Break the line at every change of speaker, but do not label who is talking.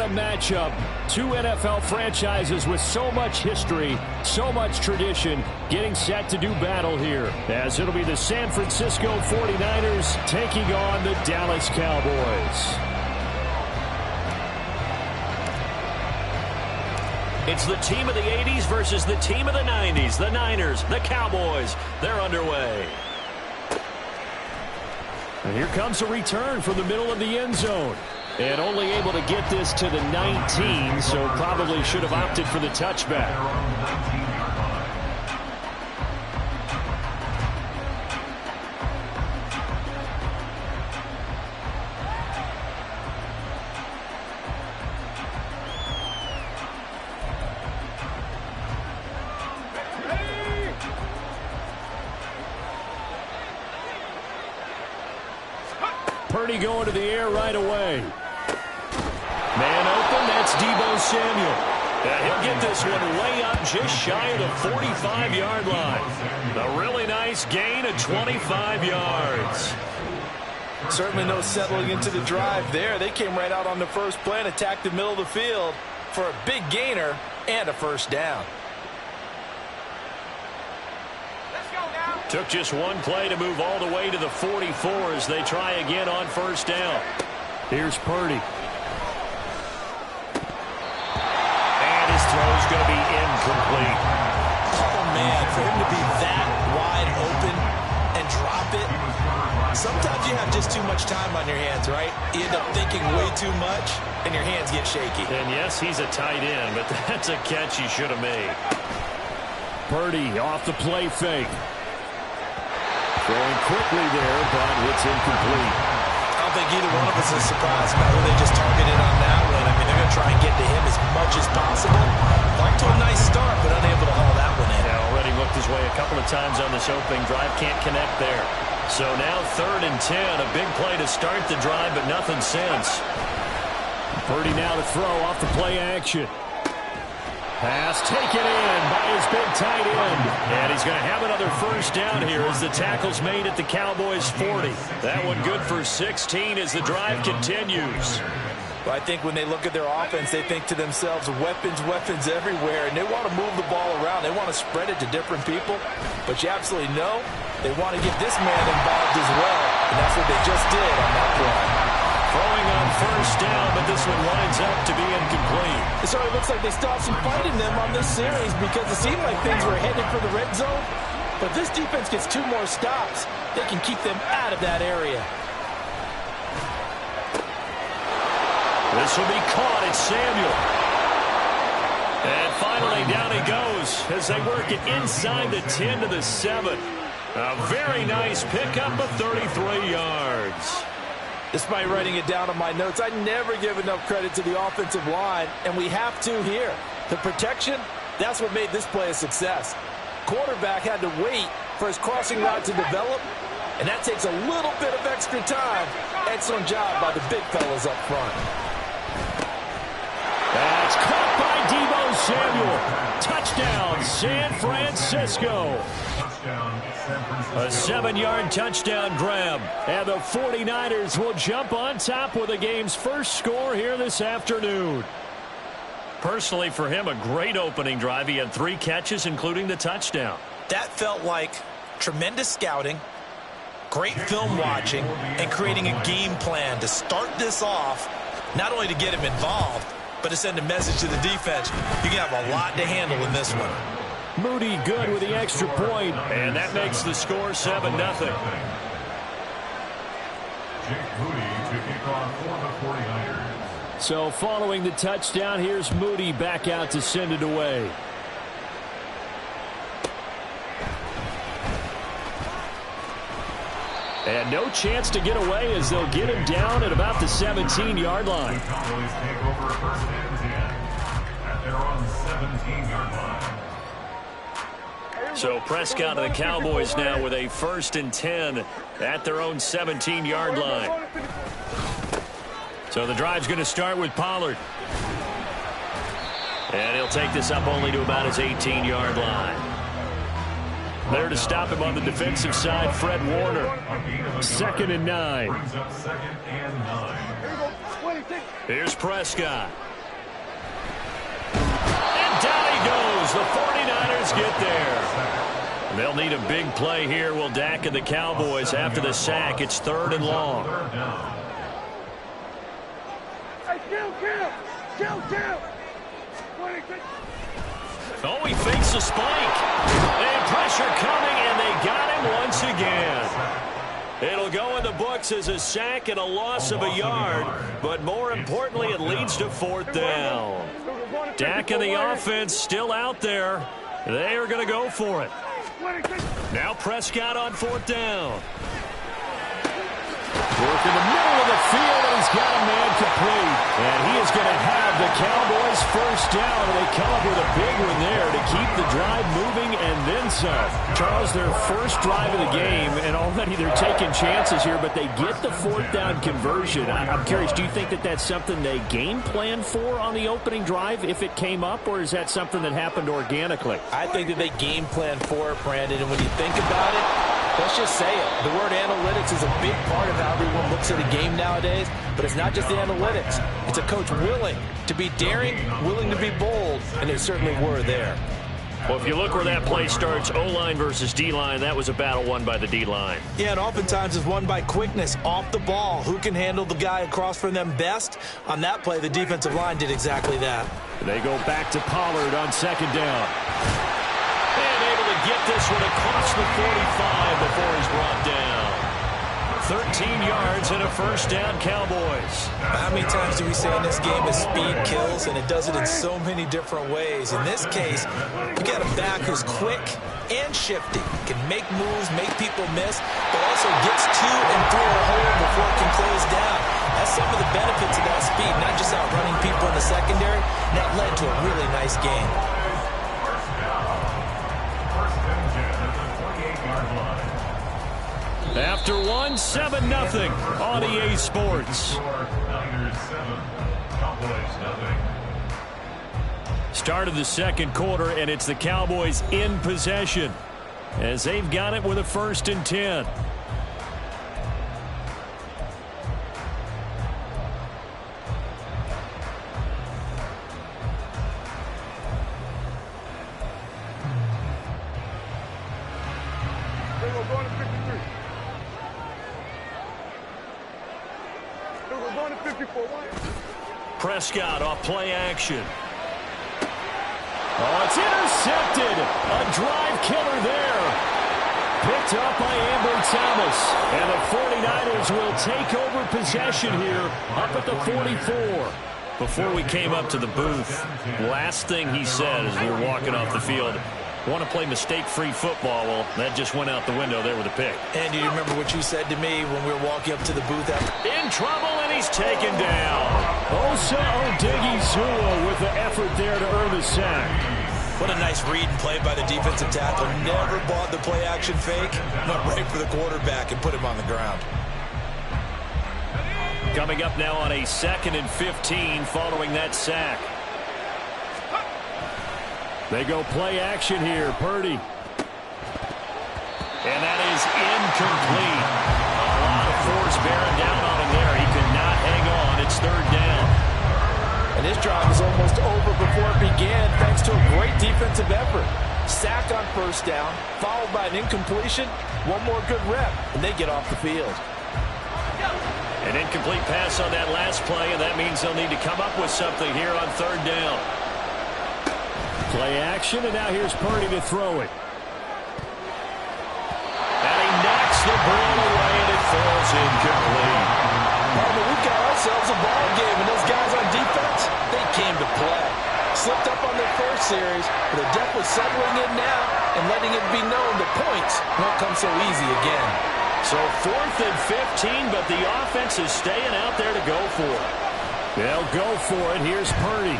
a matchup. Two NFL franchises with so much history, so much tradition, getting set to do battle here, as it'll be the San Francisco 49ers taking on the Dallas Cowboys.
It's the team of the 80s versus the team of the 90s. The Niners, the Cowboys, they're underway.
And here comes a return from the middle of the end zone. And only able to get this to the 19, so probably should have opted for the touchback. Purdy going to the air right away. Man open, that's Deebo Samuel. He'll get this one way up just shy of the 45-yard line. A really nice gain of 25 yards.
Certainly no settling into the drive there. They came right out on the first play and attacked the middle of the field for a big gainer and a first down.
Took just one play to move all the way to the 44 as they try again on first down.
Here's Purdy.
And his throw's going to be incomplete.
Oh, man, for him to be that wide open and drop it. Sometimes you have just too much time on your hands, right? You end up thinking way too much, and your hands get shaky.
And, yes, he's a tight end, but that's a catch he should have made.
Purdy off the play fake. Throwing quickly there, but it's incomplete.
I don't think either one of us is surprised about who they just targeted on that one. I mean, they're going to try and get to him as much as possible. Like to a nice start, but unable to haul that one in.
Yeah, already looked his way a couple of times on this opening drive. Can't connect there. So now 3rd and 10. A big play to start the drive, but nothing since.
Purdy now to throw off the play action. Pass taken in by his big tight end.
And he's going to have another first down here as the tackle's made at the Cowboys' 40. That one good for 16 as the drive continues.
Well, I think when they look at their offense, they think to themselves, weapons, weapons everywhere, and they want to move the ball around. They want to spread it to different people. But you absolutely know they want to get this man involved as well, and that's what they just did on that play.
Throwing on first down, but this one winds up to be incomplete.
It certainly looks like they still have some fight in them on this series because it seemed like things were headed for the red zone. But this defense gets 2 more stops. They can keep them out of that area.
This will be caught. It's Samuel. And finally down he goes as they work it inside the 10 to the 7. A very nice pickup of 33 yards.
Despite writing it down on my notes, I never give enough credit to the offensive line, and we have to here. The protection, that's what made this play a success. Quarterback had to wait for his crossing route to develop, and that takes a little bit of extra time. Excellent job by the big fellas up front.
That's caught by Deebo Samuel. Touchdown, San Francisco.
A 7-yard touchdown grab.
And the 49ers will jump on top with the game's first score here this afternoon.
Personally, for him, a great opening drive. He had 3 catches, including the touchdown.
That felt like tremendous scouting, great film watching, and creating a game plan to start this off, not only to get him involved, but to send a message to the defense. You can have a lot to handle in this one.
Moody good with the extra point.
And that makes the score 7-0.
So following the touchdown, here's Moody back out to send it away. And no chance to get away as they'll get him down at about the 17-yard line.
So Prescott and the Cowboys now with a 1st and 10 at their own 17-yard line. So the drive's going to start with Pollard. And he'll take this up only to about his 18-yard line. There to stop him on the defensive side, Fred Warner.
2nd and 9.
Here's Prescott.
it goes. The 49ers get there. They'll need a big play here. Will Dak and the Cowboys after the sack. It's 3rd and long. Oh, he fakes a spike. And pressure coming, and they got him once again. It'll go in the books as a sack and a loss of a yard, but more importantly, it leads to 4th down. Dak and the offense still out there. They are going to go for it. Now Prescott on 4th down. Work in the middle of the field, and he's got a man complete. And he is going to have the Cowboys 1st down, and they come up with a big one there to keep the drive moving and then some. Charles, their first drive of the game, and already they're taking chances here, but they get the 4th down conversion. I'm curious, do you think that that's something they game plan for on the opening drive if it came up, or is that something that happened organically?
I think that they game plan for it, Brandon, and when you think about it, let's just say it. The word analytics is a big part of how everyone looks at a game nowadays, but it's not just the analytics. It's a coach willing to be daring, willing to be bold, and they certainly were there.
Well, if you look where that play starts, O-line versus D-line, that was a battle won by the D-line.
Yeah, and oftentimes it's won by quickness, off the ball. Who can handle the guy across from them best? On that play, the defensive line did exactly that.
They go back to Pollard on 2nd down. And able to get this one across the 45 before he's brought down. 13 yards and a 1st down, Cowboys.
How many times do we say in this game that speed kills, and it does it in so many different ways? In this case, we got a back who's quick and shifty, can make moves, make people miss, but also gets to and through a hole before it can close down. That's some of the benefits of that speed, not just outrunning people in the secondary. That led to a really nice game.
After one, 7-0 on EA Sports. Start of the 2nd quarter, and it's the Cowboys in possession as they've got it with a 1st and 10. Prescott off play action. Oh, it's intercepted. A drive killer there. Picked up by Amber Thomas. And the 49ers will take over possession here up at the 44. Before we came up to the booth, last thing he said as we were walking off the field, want to play mistake-free football. Well, that just went out the window there with a pick.
And do you remember what you said to me when we were walking up to the booth?
In trouble, and he's taken down. Osa Odighizuwa with the effort there to earn the sack.
What a nice read and play by the defensive tackle. Never bought the play-action fake. Went right for the quarterback and put him on the ground.
Coming up now on a 2nd and 15 following that sack. They go play action here. Purdy. And that is incomplete. A lot of force bearing down on him there. He could not hang on. It's 3rd down.
And this drive is almost over before it began thanks to a great defensive effort. Sack on 1st down, followed by an incompletion. One more good rep, and they get off the field.
An incomplete pass on that last play, and that means they'll need to come up with something here on 3rd down. Play action, and now here's Purdy to throw it. And he knocks the ball away, and it falls incomplete.
We've got ourselves a ball game, and those guys on defense, they came to play. Slipped up on their first series, but they're definitely settling in now and letting it be known the points won't come so easy again.
So 4th and 15, but the offense is staying out there to go for it. They'll go for it. Here's Purdy.